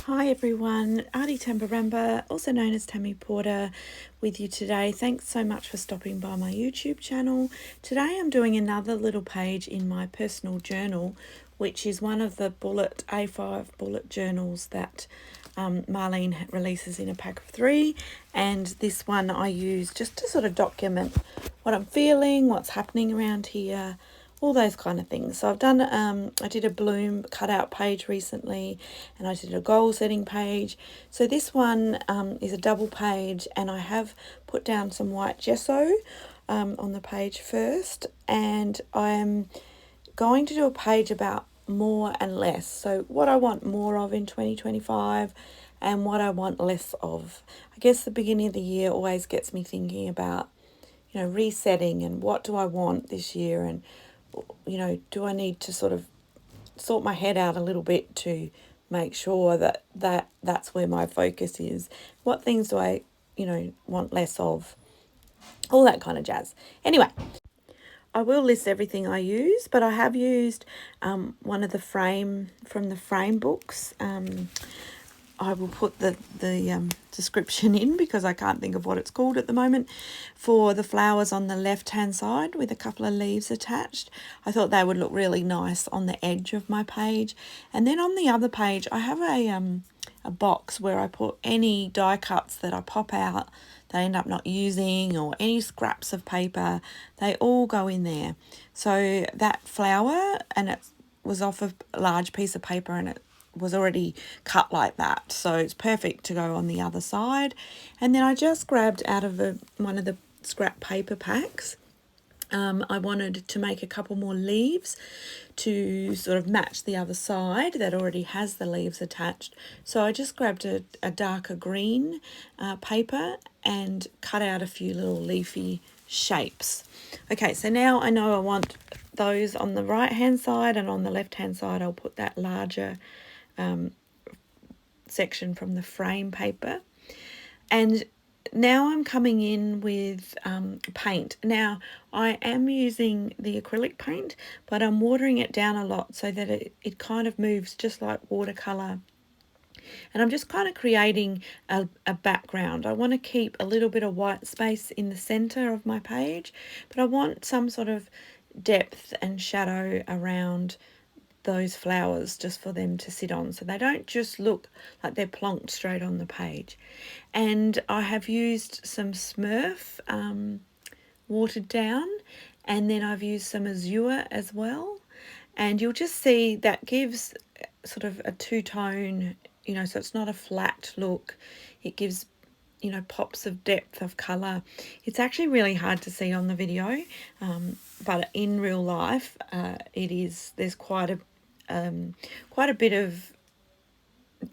Hi everyone, Artie Tambarambaa, also known as Tammy Porter, with you today. Thanks so much for stopping by my YouTube channel. Today I'm doing another little page in my personal journal, which is one of the A5 bullet journals that Marlene releases in a pack of 3. And this one I use just to sort of document what I'm feeling, what's happening around here, all those kind of things. So I've done, I did a bloom cutout page recently, and I did a goal setting page. So this one is a double page, and I have put down some white gesso on the page first, and I'm going to do a page about more and less. So what I want more of in 2025 and what I want less of. I guess the beginning of the year always gets me thinking about, resetting and what do I want this year, and do I need to sort of sort my head out a little bit to make sure that's where my focus is? What things do I, want less of? All that kind of jazz. Anyway, I will list everything I use, but I have used one of the frame books. I will put the description in because I can't think of what it's called at the moment, for the flowers on the left hand side with a couple of leaves attached. I thought they would look really nice on the edge of my page. And then on the other page I have a box where I put any die cuts that I pop out that I end up not using, or any scraps of paper. They all go in there. So that flower, and it was off a large piece of paper, and it was already cut like that, so it's perfect to go on the other side. And then I just grabbed out of one of the scrap paper packs. I wanted to make a couple more leaves to sort of match the other side that already has the leaves attached. So I just grabbed a darker green paper and cut out a few little leafy shapes. Okay, so now I know I want those on the right hand side, and on the left hand side I'll put that larger section from the frame paper. And now I'm coming in with paint. Now I am using the acrylic paint, but I'm watering it down a lot so that it kind of moves just like watercolour. And I'm just kind of creating a background. I want to keep a little bit of white space in the centre of my page, but I want some sort of depth and shadow around those flowers just for them to sit on, so they don't just look like they're plonked straight on the page. And I have used some Smurf watered down, and then I've used some Azure as well, and you'll just see that gives sort of a two-tone, so it's not a flat look. It gives pops of depth of colour. It's actually really hard to see on the video, but in real life there's quite a bit of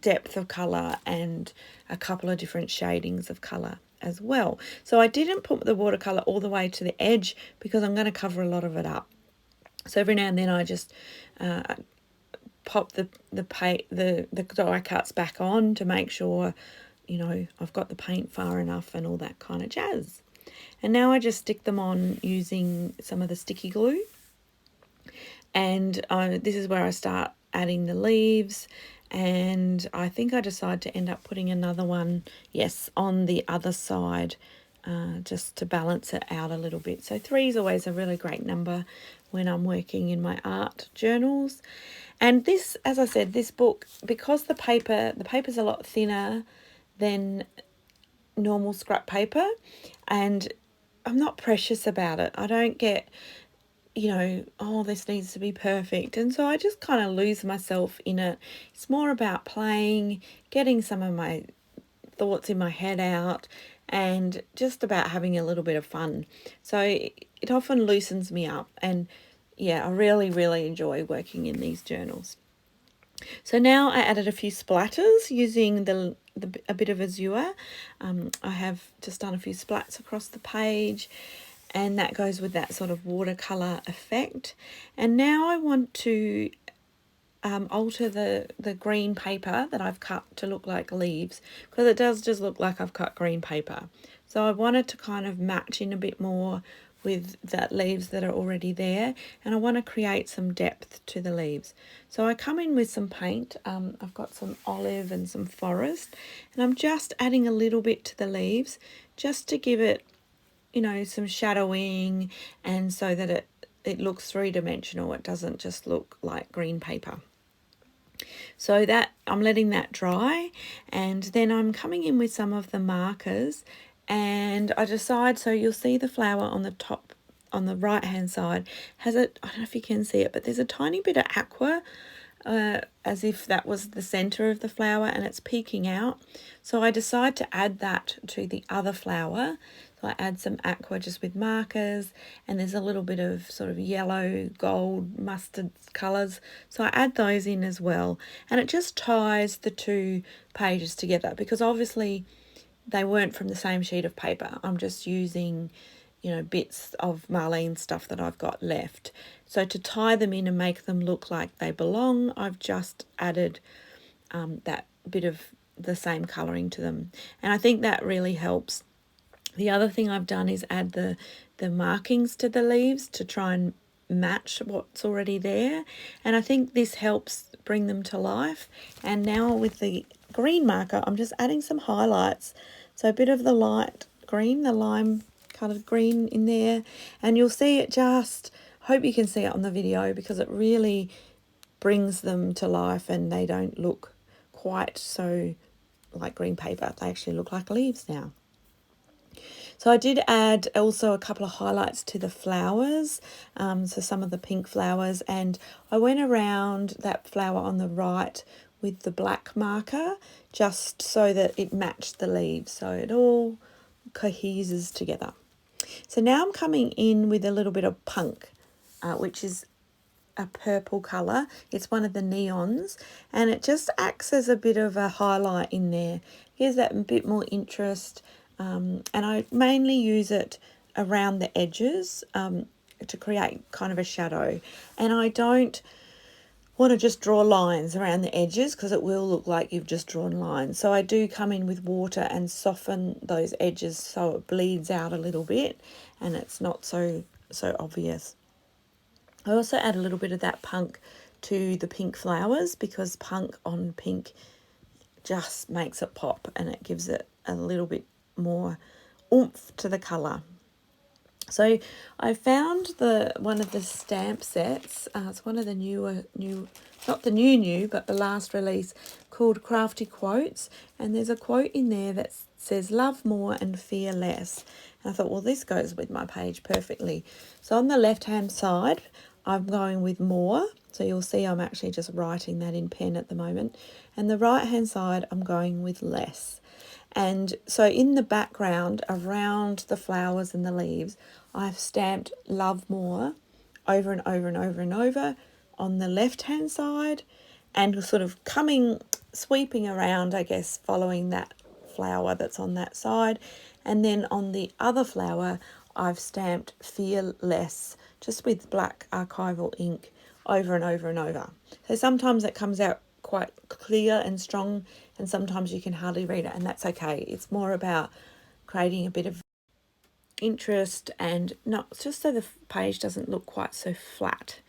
depth of colour and a couple of different shadings of colour as well. So I didn't put the watercolour all the way to the edge because I'm going to cover a lot of it up. So every now and then I just pop the die cuts back on to make sure I've got the paint far enough and all that kind of jazz. And now I just stick them on using some of the sticky glue. And this is where I start adding the leaves, and I think I decide to end up putting another one, yes, on the other side, just to balance it out a little bit. So 3 is always a really great number when I'm working in my art journals. And this, as I said, this book, because the paper's a lot thinner than normal scrap paper, and I'm not precious about it. I don't get this needs to be perfect. And so I just kind of lose myself in it. It's more about playing, getting some of my thoughts in my head out, and just about having a little bit of fun. So it often loosens me up. And yeah, I really, really enjoy working in these journals. So now I added a few splatters using a bit of Azure. I have just done a few splats across the page, and that goes with that sort of watercolour effect. And now I want to alter the green paper that I've cut to look like leaves, because it does just look like I've cut green paper. So I wanted to kind of match in a bit more with the leaves that are already there, and I want to create some depth to the leaves. So I come in with some paint. I've got some olive and some forest, and I'm just adding a little bit to the leaves just to give it, you know, some shadowing, and so that it looks three-dimensional. It doesn't just look like green paper. So that I'm letting that dry, and then I'm coming in with some of the markers, and I decide, so you'll see the flower on the top on the right hand side has it, I don't know if you can see it, but there's a tiny bit of aqua, as if that was the center of the flower, and it's peeking out. So I decide to add that to the other flower. So I add some aqua just with markers, and there's a little bit of sort of yellow, gold, mustard colours. So I add those in as well, and it just ties the two pages together, because obviously they weren't from the same sheet of paper. I'm just using, you know, bits of Marlene stuff that I've got left. So to tie them in and make them look like they belong, I've just added that bit of the same colouring to them. And I think that really helps. The other thing I've done is add the markings to the leaves to try and match what's already there. And I think this helps bring them to life. And now with the green marker, I'm just adding some highlights. So a bit of the light green, the lime coloured green in there, and you'll see it just, hope you can see it on the video, because it really brings them to life and they don't look quite so like green paper. They actually look like leaves now. So I did add also a couple of highlights to the flowers, so some of the pink flowers, and I went around that flower on the right with the black marker just so that it matched the leaves, so it all coheses together. So now I'm coming in with a little bit of punk, which is a purple colour. It's one of the neons, and it just acts as a bit of a highlight in there. Gives that a bit more interest, and I mainly use it around the edges to create kind of a shadow. And I don't want to just draw lines around the edges, because it will look like you've just drawn lines. So I do come in with water and soften those edges so it bleeds out a little bit and it's not so obvious. I also add a little bit of that punk to the pink flowers, because punk on pink just makes it pop and it gives it a little bit more oomph to the colour. So I found one of the stamp sets. It's one of the new, not the new, but the last release, called Crafty Quotes. And there's a quote in there that says, "Love more and fear less." And I thought, well, this goes with my page perfectly. So on the left-hand side, I'm going with more. So you'll see I'm actually just writing that in pen at the moment. And the right-hand side, I'm going with less. And so in the background, around the flowers and the leaves, I've stamped "Love More" over and over and over and over on the left-hand side, and sort of sweeping around, I guess, following that flower that's on that side. And then on the other flower, I've stamped "Fear Less," just with black archival ink over and over and over. So sometimes it comes out quite clear and strong, and sometimes you can hardly read it, and that's okay. It's more about creating a bit of interest and not just so the page doesn't look quite so flat.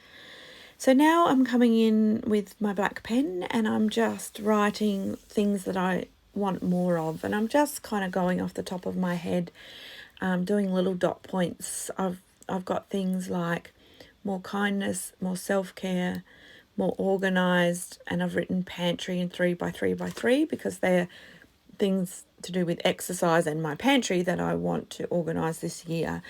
So now I'm coming in with my black pen and I'm just writing things that I want more of, and I'm just kind of going off the top of my head, doing little dot points. I've got things like more kindness, more self-care, more organised, and I've written pantry and 3x3x3 because they're things to do with exercise and my pantry that I want to organise this year.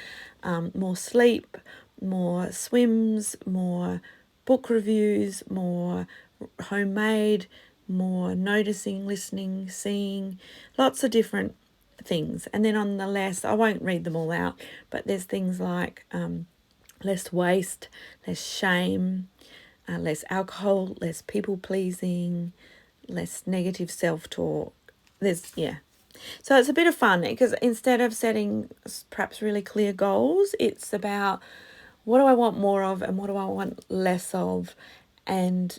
More sleep, more swims, more book reviews, more homemade, more noticing, listening, seeing, lots of different things. And then on the less, I won't read them all out, but there's things like less waste, less shame, less alcohol, less people pleasing, less negative self-talk. So it's a bit of fun, because instead of setting perhaps really clear goals, it's about what do I want more of and what do I want less of, and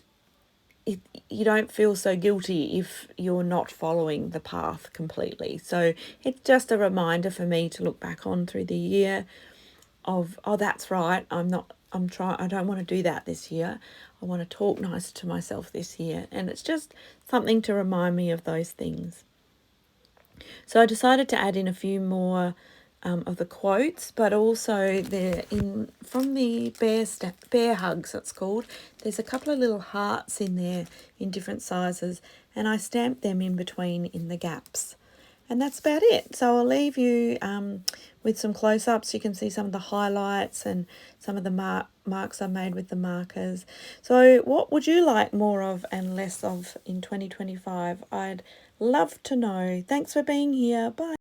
you don't feel so guilty if you're not following the path completely. So it's just a reminder for me to look back on through the year of, oh, that's right, I don't want to do that this year. I want to talk nicer to myself this year. And it's just something to remind me of those things. So I decided to add in a few more of the quotes, but also from the bear hugs, it's called. There's a couple of little hearts in there in different sizes, and I stamped them in between in the gaps. And that's about it. So I'll leave you with some close-ups. You can see some of the highlights and some of the marks I made with the markers. So what would you like more of and less of in 2025? I'd love to know. Thanks for being here. Bye.